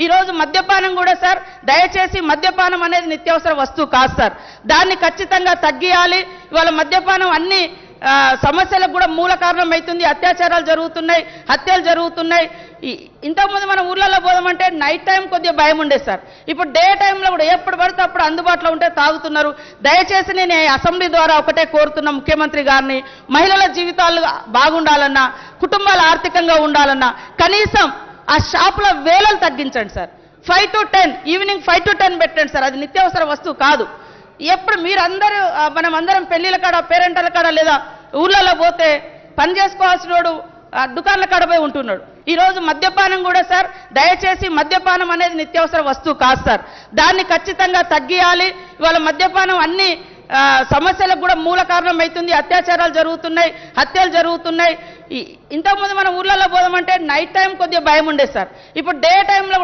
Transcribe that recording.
ఈ రోజు మద్యపానం కూడా సార్ దయచేసి మద్యపానం అనేది నిత్యావసర వస్తువు కాదు సార్. దాన్ని ఖచ్చితంగా తగ్గియాలి. ఇవాళ మద్యపానం అన్ని సమస్యలకు కూడా మూల కారణం అవుతుంది. అత్యాచారాలు జరుగుతున్నాయి, హత్యలు జరుగుతున్నాయి. ఇంతకుముందు మనం ఊర్లలో పోదామంటే నైట్ టైం కొద్దిగా భయం ఉండేది సార్. ఇప్పుడు డే టైంలో కూడా ఎప్పుడు పడితే అప్పుడు అందుబాటులో ఉంటే తాగుతున్నారు. దయచేసి నేను అసెంబ్లీ ద్వారా ఒకటే కోరుతున్నా ముఖ్యమంత్రి గారిని, మహిళల జీవితాలు బాగుండాలన్నా, కుటుంబాలు ఆర్థికంగా ఉండాలన్నా కనీసం ఆ షాపుల వేలను తగ్గించండి సార్. 5 to 10 ఈవినింగ్ 5 to 10 పెట్టండి సార్. అది నిత్యావసర వస్తువు కాదు. ఎప్పుడు మీరందరూ మనం అందరం పెళ్లిళ్ళ కాడ, పేరెంటల కాడ లేదా ఊళ్ళలో పోతే పని చేసుకోవాల్సిన వాడు దుకాణాల కాడ పోయి ఉంటున్నాడు. ఈ రోజు మద్యపానం కూడా సార్ దయచేసి మద్యపానం అనేది నిత్యావసర వస్తువు కాదు సార్. దాన్ని ఖచ్చితంగా తగ్గియాలి. ఇవాళ మద్యపానం అన్ని సమస్యలకు కూడా మూల కారణం అవుతుంది. అత్యాచారాలు జరుగుతున్నాయి, హత్యలు జరుగుతున్నాయి. ఇంతకుముందు మనం ఊర్లలో పోదామంటే నైట్ టైం కొద్దిగా భయం ఉండేది సార్. ఇప్పుడు డే టైంలో